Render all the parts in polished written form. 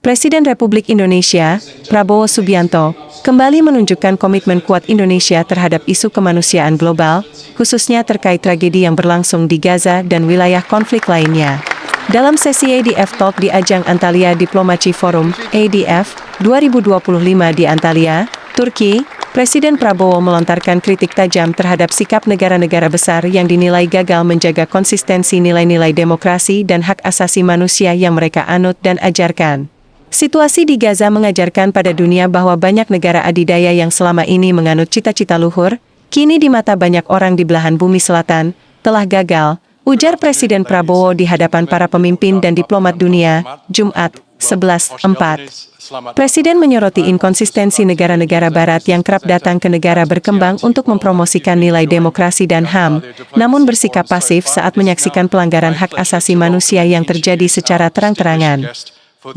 Presiden Republik Indonesia, Prabowo Subianto, kembali menunjukkan komitmen kuat Indonesia terhadap isu kemanusiaan global, khususnya terkait tragedi yang berlangsung di Gaza dan wilayah konflik lainnya. Dalam sesi ADF Talk di ajang Antalya Diplomacy Forum, ADF, 2025 di Antalya, Turkiye, Presiden Prabowo melontarkan kritik tajam terhadap sikap negara-negara besar yang dinilai gagal menjaga konsistensi nilai-nilai demokrasi dan hak asasi manusia yang mereka anut dan ajarkan. Situasi di Gaza mengajarkan pada dunia bahwa banyak negara adidaya yang selama ini menganut cita-cita luhur, kini di mata banyak orang di belahan bumi selatan, telah gagal, ujar Presiden Prabowo di hadapan para pemimpin dan diplomat dunia, Jumat, 11/4. Presiden menyoroti inkonsistensi negara-negara barat yang kerap datang ke negara berkembang untuk mempromosikan nilai demokrasi dan HAM, namun bersikap pasif saat menyaksikan pelanggaran hak asasi manusia yang terjadi secara terang-terangan.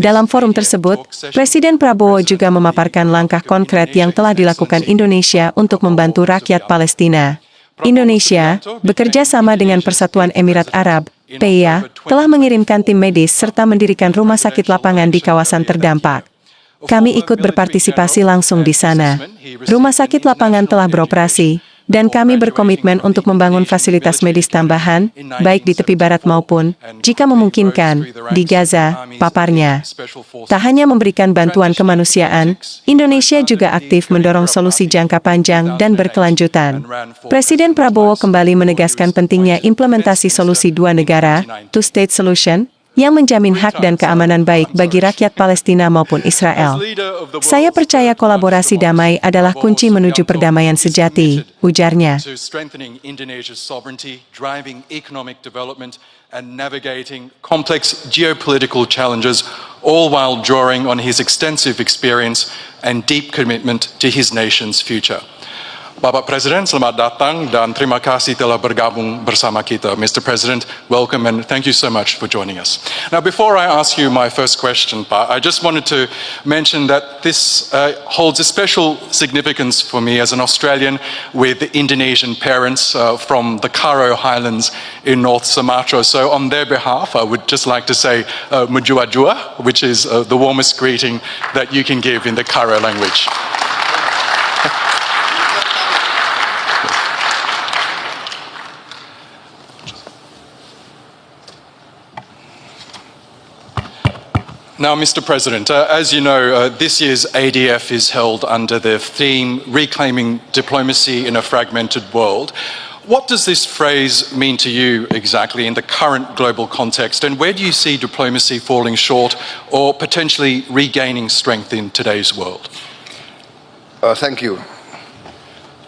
Dalam forum tersebut, Presiden Prabowo juga memaparkan langkah konkret yang telah dilakukan Indonesia untuk membantu rakyat Palestina. Indonesia, bekerja sama dengan Persatuan Emirat Arab, PIA, telah mengirimkan tim medis serta mendirikan rumah sakit lapangan di kawasan terdampak. Kami ikut berpartisipasi langsung di sana. Rumah sakit lapangan telah beroperasi, dan kami berkomitmen untuk membangun fasilitas medis tambahan, baik di tepi barat maupun, jika memungkinkan, di Gaza, paparnya. Tak hanya memberikan bantuan kemanusiaan, Indonesia juga aktif mendorong solusi jangka panjang dan berkelanjutan. Presiden Prabowo kembali menegaskan pentingnya implementasi solusi dua negara, two-state solution, yang menjamin hak dan keamanan baik bagi rakyat Palestina maupun Israel. Saya percaya kolaborasi damai adalah kunci menuju perdamaian sejati, ujarnya. And navigating complex geopolitical challenges, all while drawing on his extensive experience and deep commitment to his nation's future. Bapak Presiden, selamat datang dan terima kasih telah bergabung bersama kita. Mr. President, welcome and thank you so much for joining us. Now, before I ask you my first question, Pak, I just wanted to mention that this holds a special significance for me as an Australian with Indonesian parents from the Karo Highlands in North Sumatra. So on their behalf, I would just like to say Mujua Jua, which is the warmest greeting that you can give in the Karo language. Now, Mr. President, as you know, this year's ADF is held under the theme Reclaiming Diplomacy in a Fragmented World. What does this phrase mean to you exactly in the current global context, and where do you see diplomacy falling short or potentially regaining strength in today's world? Thank you.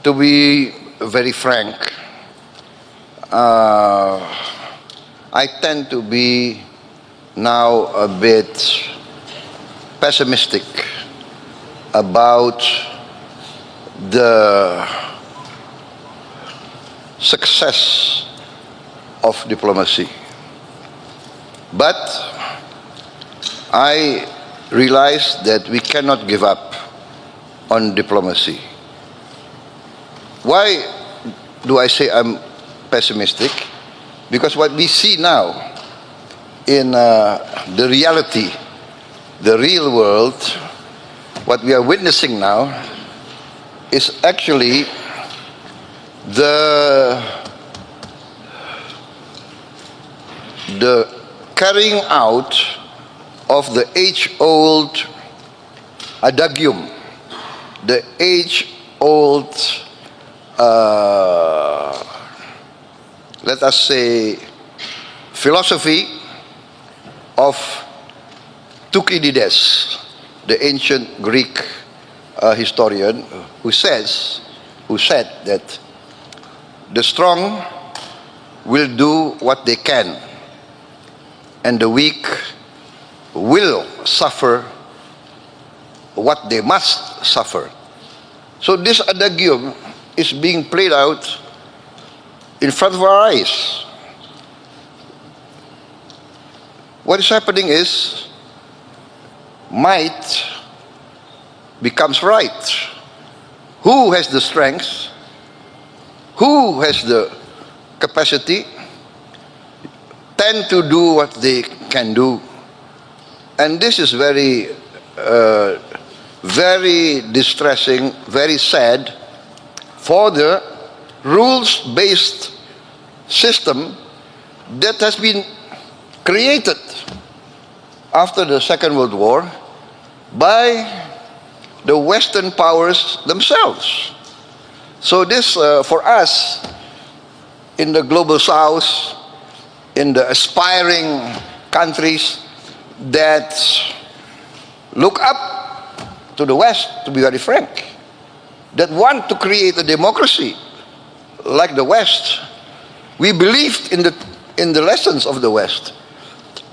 To be very frank, I tend to be now a bit pessimistic about the success of diplomacy. But I realize that we cannot give up on diplomacy. Why do I say I'm pessimistic? Because what we see now in the reality, the real world, what we are witnessing now is actually the carrying out of the age-old adagium, the age-old, let us say, philosophy of Thucydides, the ancient Greek historian, who said that the strong will do what they can, and the weak will suffer what they must suffer. So this adagium is being played out in front of our eyes. What is happening is might becomes right. Who has the strength? Who has the capacity? Tend to do what they can do. And this is very, very distressing, very sad for the rules-based system that has been created after the Second World War by the Western powers themselves. So this, for us, in the global South, in the aspiring countries that look up to the West, to be very frank, that want to create a democracy like the West. We believed in the lessons of the West.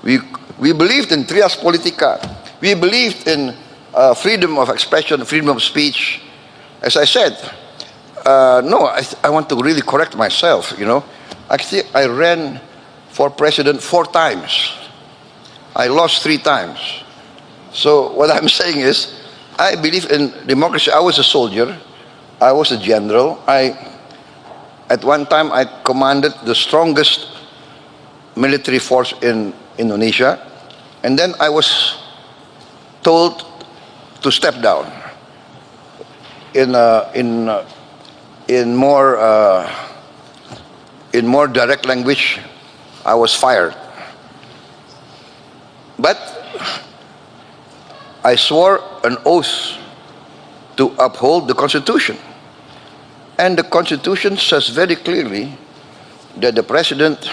We believed in trias politica. We believed in freedom of expression, freedom of speech. As I said, no, I want to really correct myself, you know. Actually, I ran for president 4 times. I lost 3 times. So what I'm saying is, I believe in democracy. I was a soldier. I was a general. At one time, I commanded the strongest military force in Indonesia. And then I was told to step down. In more direct language, I was fired. But I swore an oath to uphold the Constitution. And the Constitution says very clearly that the President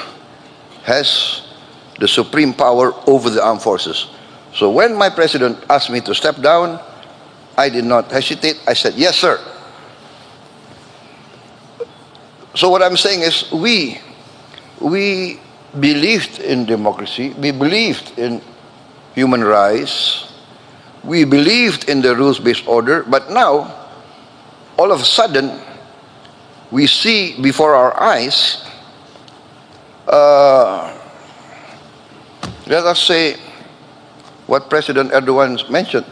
has the supreme power over the armed forces. So when my President asked me to step down, I did not hesitate. I said, yes, sir. So what I'm saying is we believed in democracy, we believed in human rights, we believed in the rules-based order, but now, all of a sudden, we see before our eyes, let us say, what President Erdogan mentioned,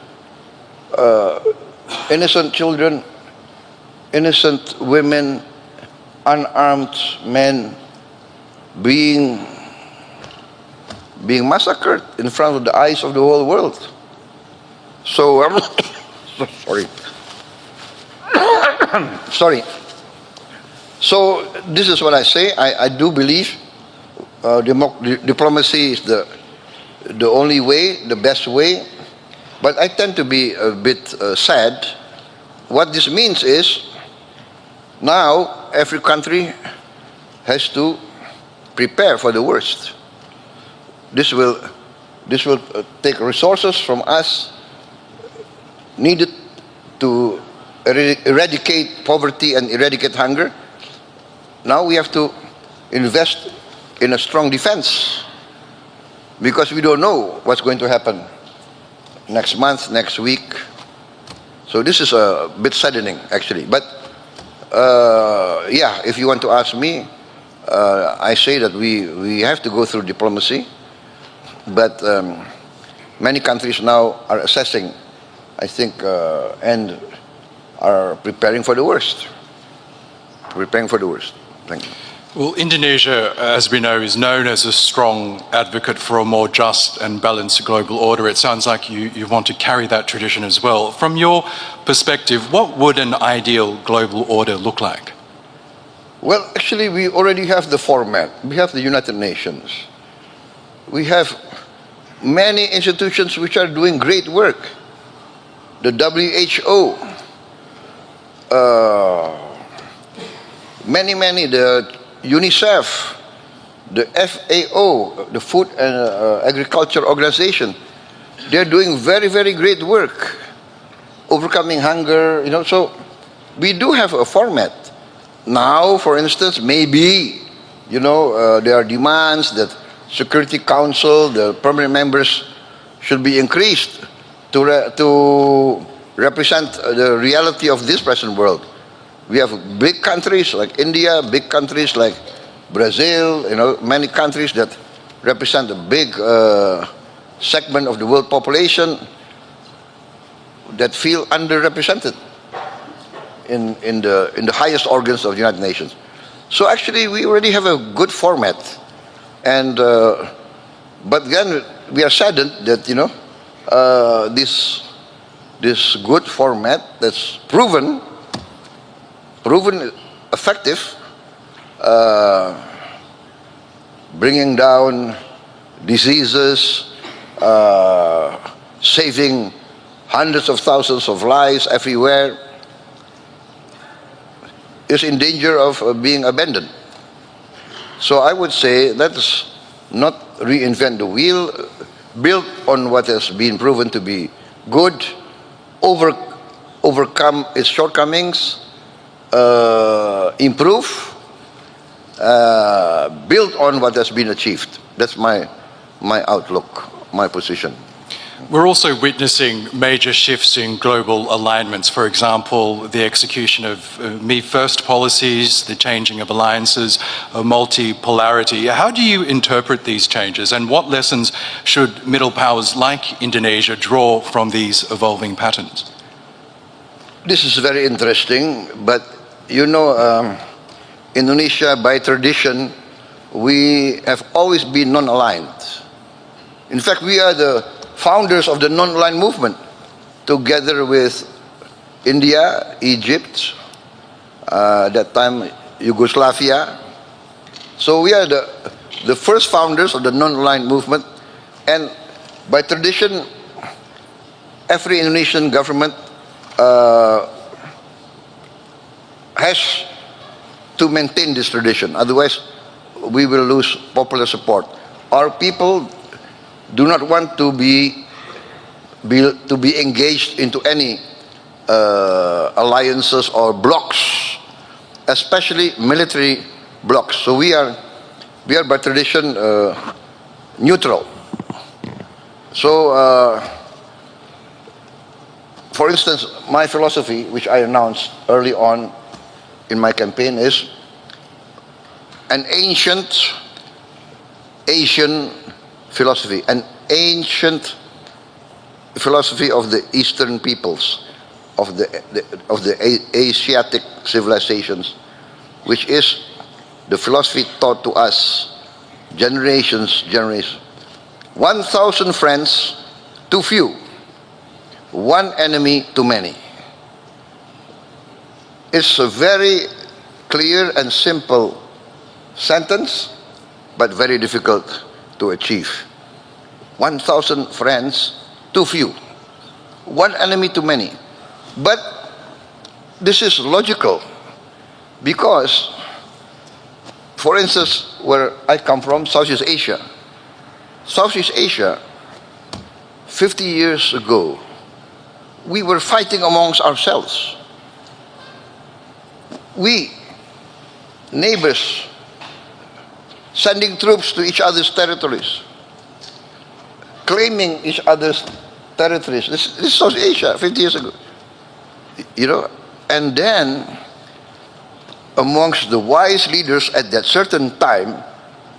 innocent children, innocent women, unarmed men being massacred in front of the eyes of the whole world. So, sorry. Sorry. So, this is what I say. I do believe diplomacy is the only way, the best way. But I tend to be a bit sad. What this means is, now every country has to prepare for the worst. This will take resources from us needed to eradicate poverty and eradicate hunger. Now we have to invest in a strong defense because we don't know what's going to happen next month, next week. So this is a bit saddening, actually. But yeah, if you want to ask me, I say that we have to go through diplomacy, but many countries now are assessing, I think, and are preparing for the worst. Preparing for the worst. Thank you. Well, Indonesia, as we know, is known as a strong advocate for a more just and balanced global order. It sounds like you want to carry that tradition as well. From your perspective, what would an ideal global order look like? Well, actually, we already have the format. We have the United Nations. We have many institutions which are doing great work. The WHO, the UNICEF, the FAO, the Food and Agriculture Organization, they're doing very, very great work, overcoming hunger, you know. So we do have a format. Now, for instance, maybe, you know, there are demands that Security Council, the permanent members, should be increased to represent the reality of this present world. We have big countries like India, big countries like Brazil, you know, many countries that represent a big segment of the world population that feel underrepresented in the highest organs of the United Nations. So actually, we already have a good format, and but then we are saddened that, you know, this good format that's proven effective, bringing down diseases, saving hundreds of thousands of lives everywhere, is in danger of being abandoned. So I would say let's not reinvent the wheel, build on what has been proven to be good, overcome its shortcomings, improve, build on what has been achieved. That's my outlook, my position. We're also witnessing major shifts in global alignments. For example, the execution of Me First policies, the changing of alliances, multipolarity. How do you interpret these changes, and what lessons should middle powers like Indonesia draw from these evolving patterns? This is very interesting, but you know, Indonesia, by tradition, we have always been non-aligned. In fact, we are the founders of the non-aligned movement, together with India, Egypt, that time Yugoslavia. So we are the first founders of the non-aligned movement, and by tradition, every Indonesian government has to maintain this tradition. Otherwise, we will lose popular support. Our people do not want to be engaged into any alliances or blocs, especially military blocs. So we are by tradition neutral. So, for instance, my philosophy, which I announced early on in my campaign, is an ancient Asian philosophy, an ancient philosophy of the Eastern peoples, of the Asiatic civilizations, which is the philosophy taught to us generations. 1,000 friends too few, one enemy too many. It's a very clear and simple sentence, but very difficult to achieve. 1,000 friends too few, one enemy too many. But this is logical, because, for instance, where I come from, Southeast Asia, 50 years ago, we were fighting amongst ourselves. We, neighbors, sending troops to each other's territories, claiming each other's territories. This is South Asia 50 years ago. You know, and then amongst the wise leaders at that certain time,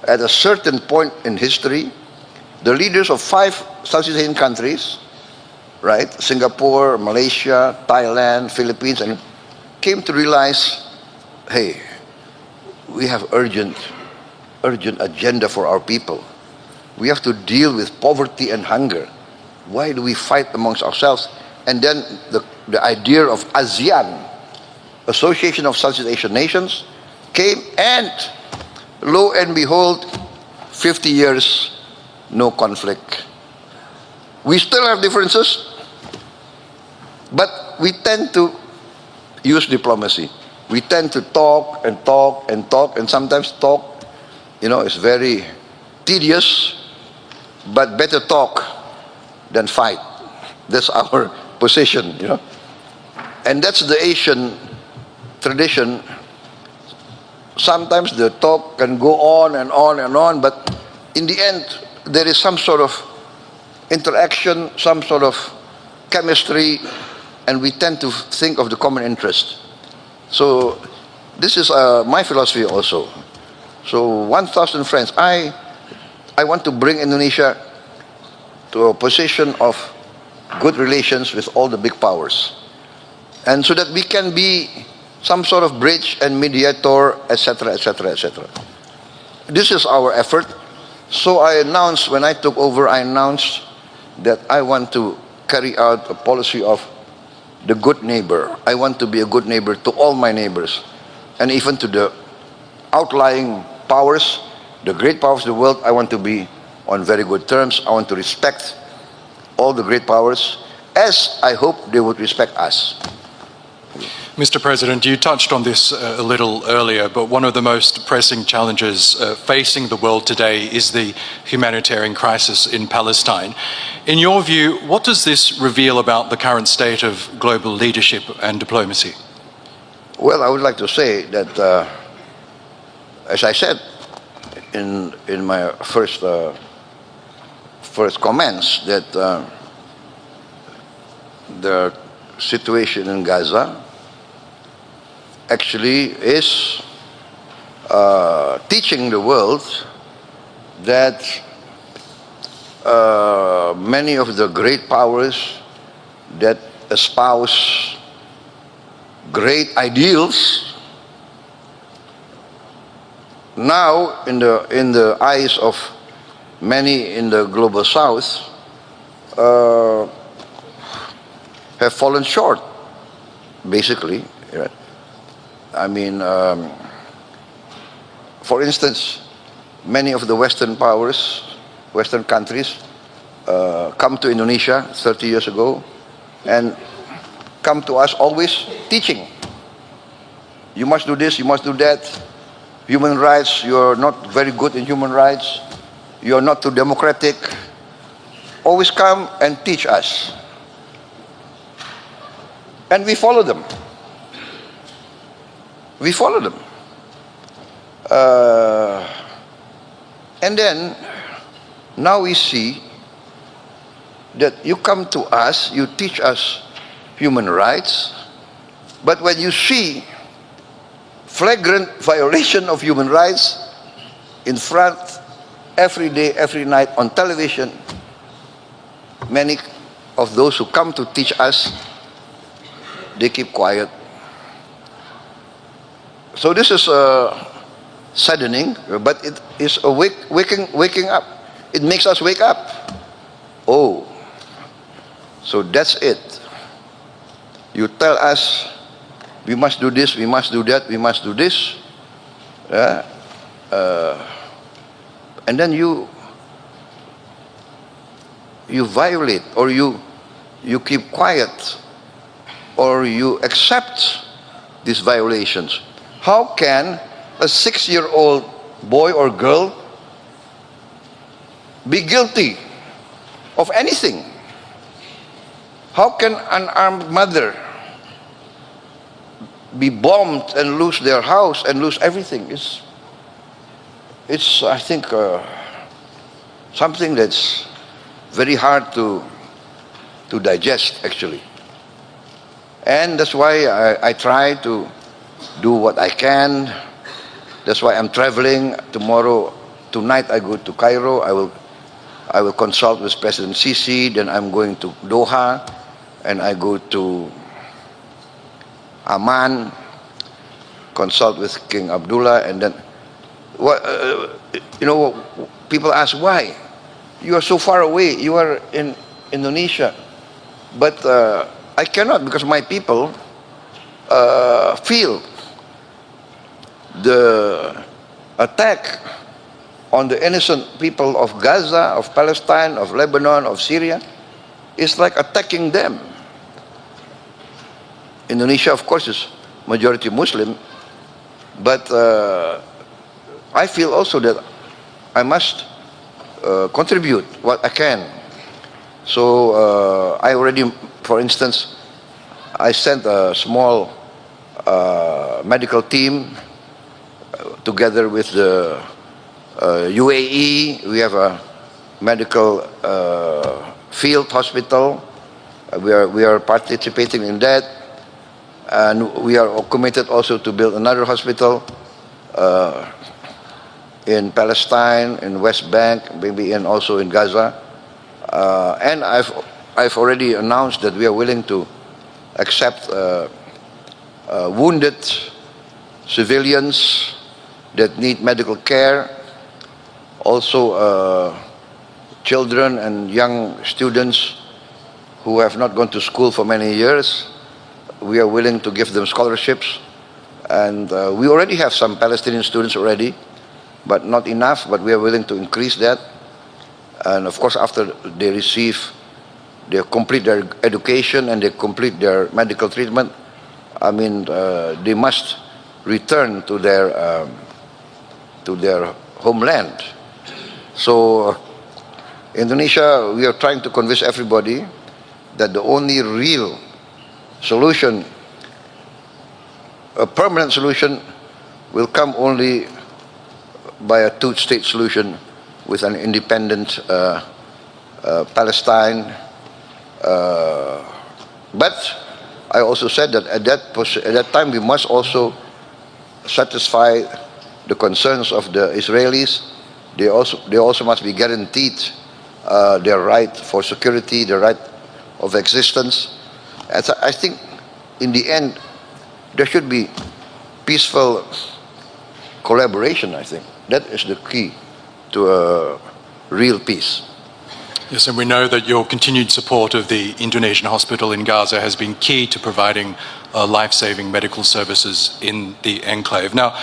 at a certain point in history, the leaders of 5 Southeast Asian countries, right, Singapore, Malaysia, Thailand, Philippines, and came to realize, hey, we have urgent agenda for our people. We have to deal with poverty and hunger. Why do we fight amongst ourselves? And then the idea of ASEAN, Association of Southeast Asian Nations, came, and lo and behold, 50 years, no conflict. We still have differences, but we tend to use diplomacy. We tend to talk, and sometimes talk, you know, is very tedious, but better talk than fight. That's our position, you know. And that's the Asian tradition. Sometimes the talk can go on and on, but in the end, there is some sort of interaction, some sort of chemistry, and we tend to think of the common interest. So this is my philosophy also. So 1,000 friends. I want to bring Indonesia to a position of good relations with all the big powers, and so that we can be some sort of bridge and mediator, etc., etc., etc. This is our effort. So I announced, when I took over, I announced that I want to carry out a policy of the good neighbor. I want to be a good neighbor to all my neighbors, and even to the outlying powers, the great powers of the world. I want to be on very good terms. I want to respect all the great powers, as I hope they would respect us. Mr. President, you touched on this a little earlier, but one of the most pressing challenges facing the world today is the humanitarian crisis in Palestine. In your view, what does this reveal about the current state of global leadership and diplomacy? Well, I would like to say that, as I said in my first comments, that the situation in Gaza actually is teaching the world that many of the great powers that espouse great ideals now, in the eyes of many in the global south, have fallen short, basically. I mean, for instance, many of the Western powers, Western countries, come to Indonesia 30 years ago and come to us always teaching. You must do this, you must do that. Human rights, you're not very good in human rights. You're not too democratic. Always come and teach us. And we follow them. We follow them. And then, now we see that you come to us, you teach us human rights, but when you see flagrant violation of human rights in front, every day, every night on television, many of those who come to teach us, they keep quiet. So this is saddening, but it is a waking up. It makes us wake up. Oh, so that's it. You tell us, we must do this, we must do that, we must do this. And then you violate, or you keep quiet, or you accept these violations. How can a 6-year-old boy or girl be guilty of anything? How can an armed mother be bombed and lose their house and lose everything? It's I think, something that's very hard to digest, actually. And that's why I try to do what I can. That's why I'm traveling tomorrow. Tonight I go to Cairo. I will consult with President Sisi. Then I'm going to Doha, and I go to Amman, consult with King Abdullah, and then people ask why you are so far away. You are in Indonesia, but I cannot, because my people feel the attack on the innocent people of Gaza, of Palestine, of Lebanon, of Syria is like attacking them. Indonesia, of course, is majority Muslim, but I feel also that I must contribute what I can. So I already, for instance, I sent a small medical team together with the UAE. We have a medical field hospital. We are participating in that, and we are committed also to build another hospital in Palestine, in West Bank, maybe also in Gaza. And I've already announced that we are willing to accept wounded civilians that need medical care, also children and young students who have not gone to school for many years. We are willing to give them scholarships. And we already have some Palestinian students already, but not enough, but we are willing to increase that. And of course, after they complete their education and they complete their medical treatment, I mean, they must return to their homeland. So Indonesia, we are trying to convince everybody that the only real solution, a permanent solution, will come only by a two-state solution with an independent Palestine. But I also said that at that time we must also satisfy the concerns of the Israelis. They also must be guaranteed their right for security, their right of existence. And so I think in the end there should be peaceful collaboration. I think that is the key to a real peace. Yes, and we know that your continued support of the Indonesian hospital in Gaza has been key to providing life-saving medical services in the enclave. Now,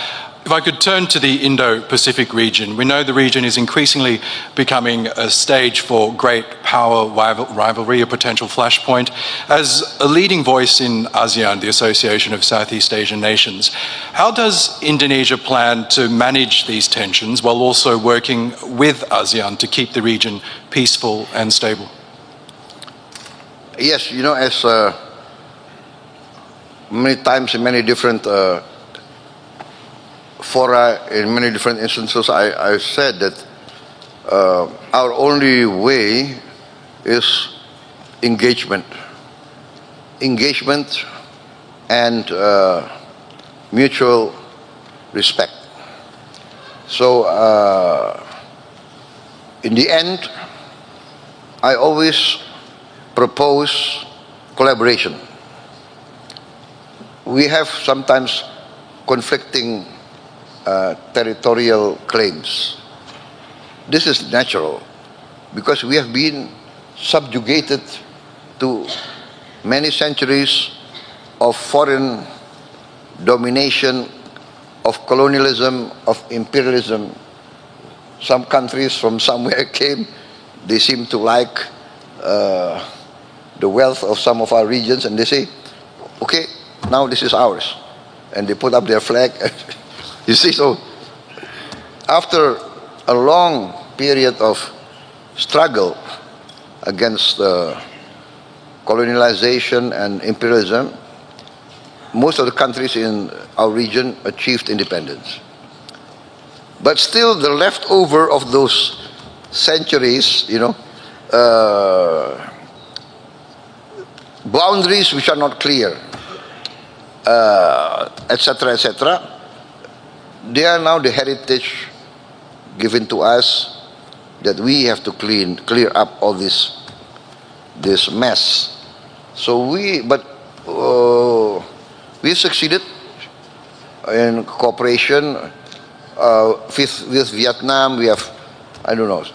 if I could turn to the Indo-Pacific region, we know the region is increasingly becoming a stage for great power rivalry, a potential flashpoint. As a leading voice in ASEAN, the Association of Southeast Asian Nations, how does Indonesia plan to manage these tensions while also working with ASEAN to keep the region peaceful and stable? Yes, you know, as many times in many different fora, in many different instances, I've said that our only way is engagement. Engagement and mutual respect. So, in the end, I always propose collaboration. We have sometimes conflicting territorial claims. This is natural because we have been subjugated to many centuries of foreign domination, of colonialism, of imperialism. Some countries from somewhere came, they seem to like the wealth of some of our regions, and they say, okay, now this is ours. And they put up their flag. You see, so after a long period of struggle against colonialization and imperialism, most of the countries in our region achieved independence. But still the leftover of those centuries, you know, boundaries which are not clear, etc., etc., they are now the heritage given to us that we have to clear up all this mess. So we succeeded in cooperation with Vietnam. We have, I don't know,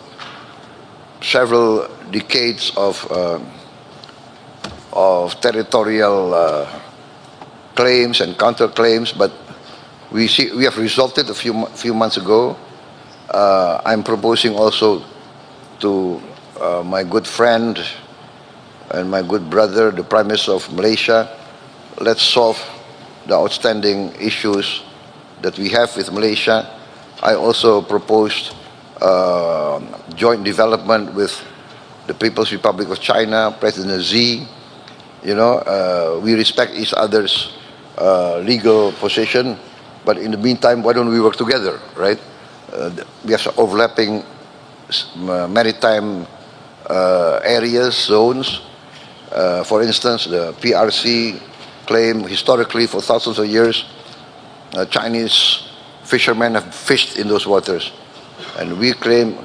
several decades of territorial claims and counterclaims, but we have resulted a few months ago. I'm proposing also to my good friend and my good brother, the Prime Minister of Malaysia, let's solve the outstanding issues that we have with Malaysia. I also proposed joint development with the People's Republic of China, President Xi. You know, we respect each other's legal position, but in the meantime, why don't we work together, right? We have some overlapping maritime areas, zones. For instance, the PRC claim historically for thousands of years, Chinese fishermen have fished in those waters. And we claim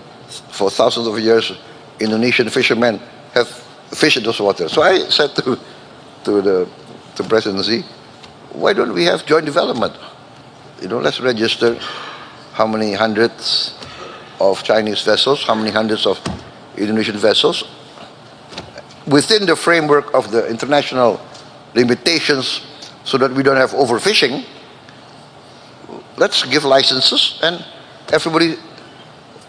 for thousands of years, Indonesian fishermen have fished in those waters. So I said to President Xi, why don't we have joint development? You know, let's register how many hundreds of Chinese vessels, how many hundreds of Indonesian vessels within the framework of the international limitations so that we don't have overfishing. Let's give licenses and everybody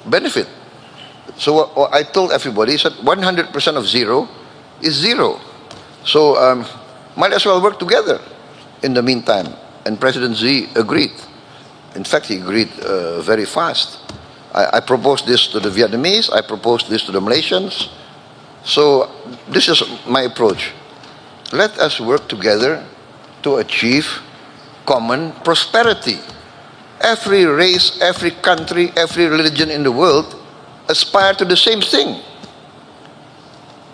benefit. So what I told everybody is that 100% of zero is zero. So might as well work together in the meantime. And President Xi agreed. In fact, he agreed very fast. I proposed this to the Vietnamese, I proposed this to the Malaysians. So this is my approach. Let us work together to achieve common prosperity. Every race, every country, every religion in the world aspire to the same thing.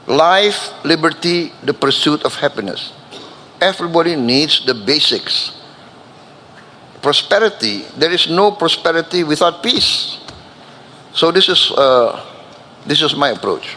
Life, liberty, the pursuit of happiness. Everybody needs the basics. Prosperity, there is no prosperity without peace. So this is my approach.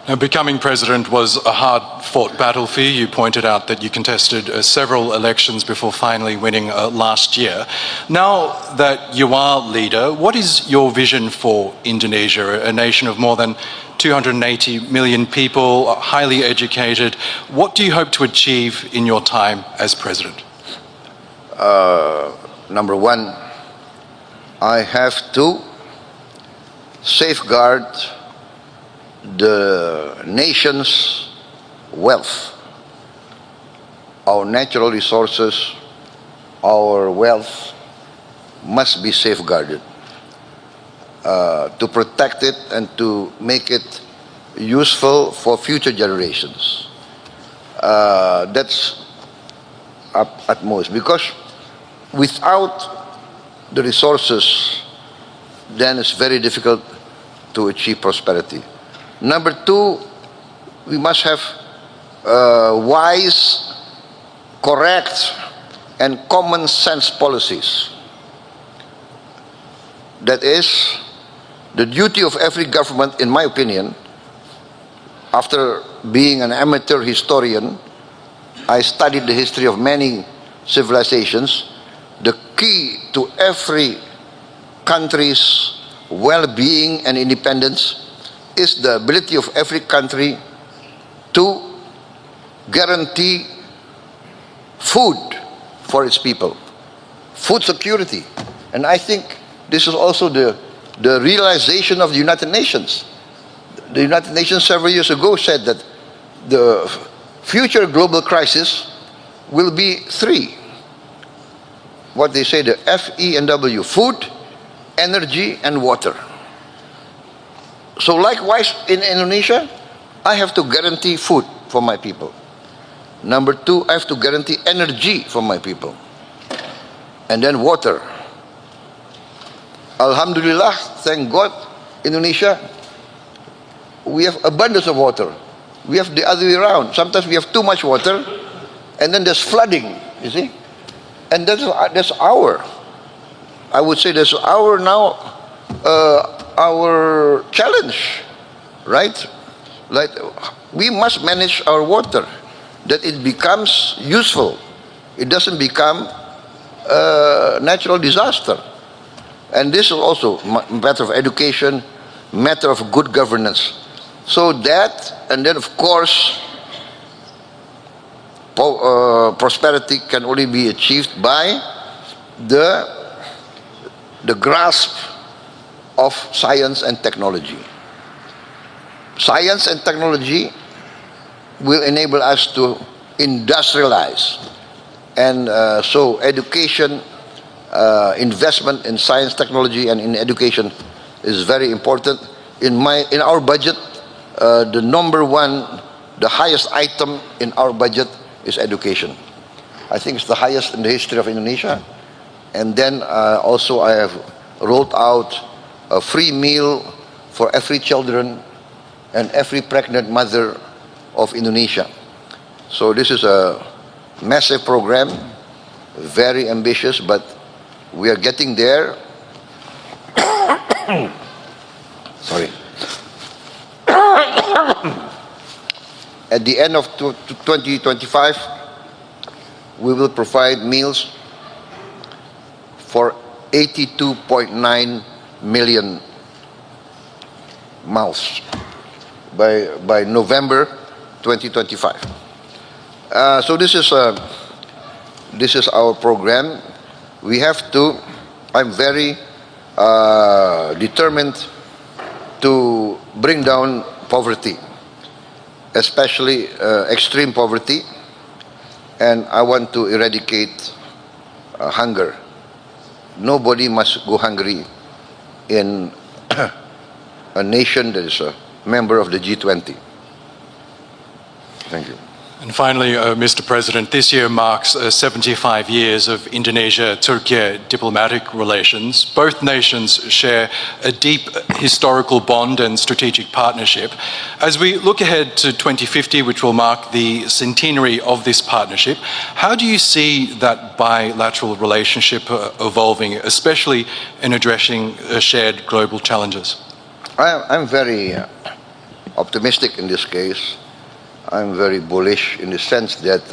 Now, becoming president was a hard-fought battle for you. You pointed out that you contested several elections before finally winning last year. Now that you are leader, what is your vision for Indonesia, a nation of more than 280 million people, highly educated? What do you hope to achieve in your time as president? Number one, I have to safeguard the nation's wealth. Our natural resources, our wealth must be safeguarded to protect it and to make it useful for future generations. That's at most, because without the resources, then it's very difficult to achieve prosperity. Number two, we must have wise, correct, and common sense policies. That is the duty of every government, in my opinion. After being an amateur historian, I studied the history of many civilizations. The key to every country's well-being and independence is the ability of every country to guarantee food for its people, food security. And I think this is also the realization of the United Nations. The United Nations several years ago said that the future global crisis will be three. What they say, the FEW, food, energy, and water. So likewise, in Indonesia, I have to guarantee food for my people. Number two, I have to guarantee energy for my people. And then water. Alhamdulillah, thank God, Indonesia, we have abundance of water. We have the other way around. Sometimes we have too much water, and then there's flooding, you see? And that's I would say that's our challenge, right? Like, we must manage our water, that it becomes useful. It doesn't become a natural disaster. And this is also a matter of education, matter of good governance. So that, and then of course, prosperity can only be achieved by the grasp of science and technology. Science and technology will enable us to industrialize. And so education, investment in science, technology, and in education is very important. In our budget, the number one, the highest item in our budget is education. I think it's the highest in the history of Indonesia. And then also I have rolled out a free meal for every children and every pregnant mother of Indonesia. So this is a massive program, very ambitious, but we are getting there. Sorry. At the end of 2025, we will provide meals for 82.9 million mouths by November 2025. So this is our program. We have to. I'm very determined to bring down poverty, especially extreme poverty, and I want to eradicate hunger. Nobody must go hungry in a nation that is a member of the G20. Thank you. And finally, Mr. President, this year marks 75 years of Indonesia-Turkiye diplomatic relations. Both nations share a deep historical bond and strategic partnership. As we look ahead to 2050, which will mark the centenary of this partnership, how do you see that bilateral relationship evolving, especially in addressing shared global challenges? I'm very optimistic in this case. I'm very bullish in the sense that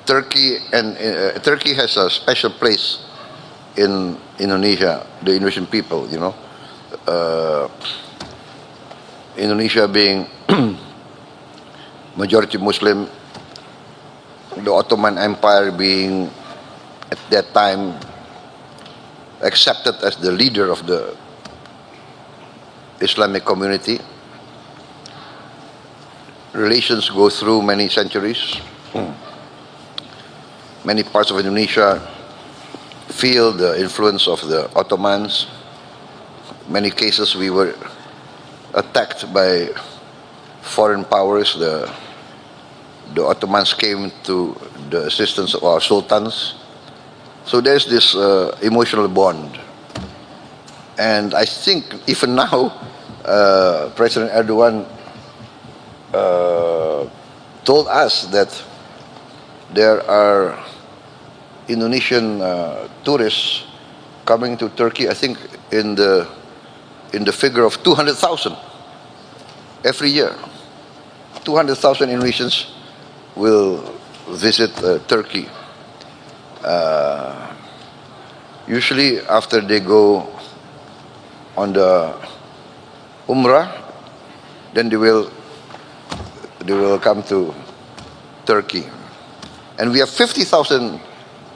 Turkey has a special place in Indonesia, the Indonesian people. You know, Indonesia being majority Muslim, the Ottoman Empire being at that time accepted as the leader of the Islamic community. Relations go through many centuries. Many parts of Indonesia feel the influence of the Ottomans. Many cases we were attacked by foreign powers. The Ottomans came to the assistance of our sultans. So there's this emotional bond. And I think even now, President Erdogan told us that there are Indonesian tourists coming to Turkey, I think in the figure of 200,000 every year. 200,000 Indonesians will visit Turkey. Usually after they go on the Umrah, then they will come to Turkey. And we have 50,000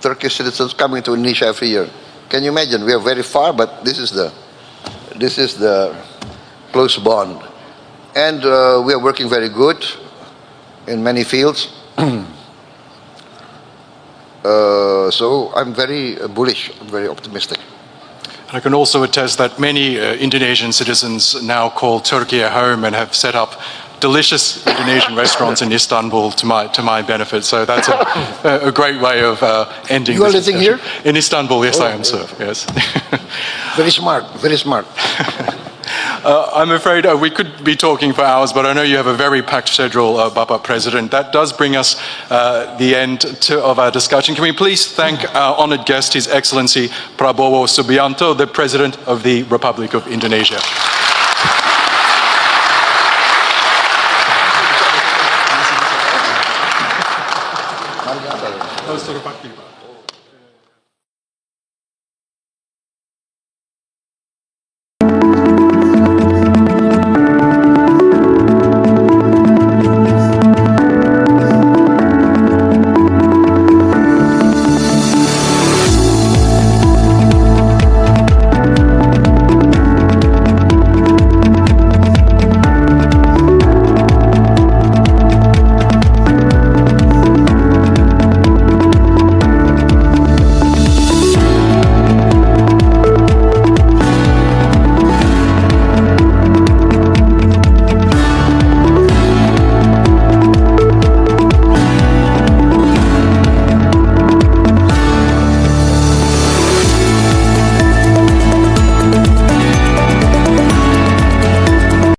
Turkish citizens coming to Indonesia every year. Can you imagine? We are very far, but this is the close bond. And we are working very good in many fields. So I'm very bullish, I'm very optimistic. I can also attest that many Indonesian citizens now call Turkey a home and have set up delicious Indonesian restaurants in Istanbul to my benefit. So that's a great way of ending. You are living here? In Istanbul, yes, I am, sir. Yes. Very smart, very smart. I'm afraid we could be talking for hours, but I know you have a very packed schedule, Bapak President. That does bring us the end of our discussion. Can we please thank our honored guest, His Excellency Prabowo Subianto, the President of the Republic of Indonesia. Harus suruh Pak.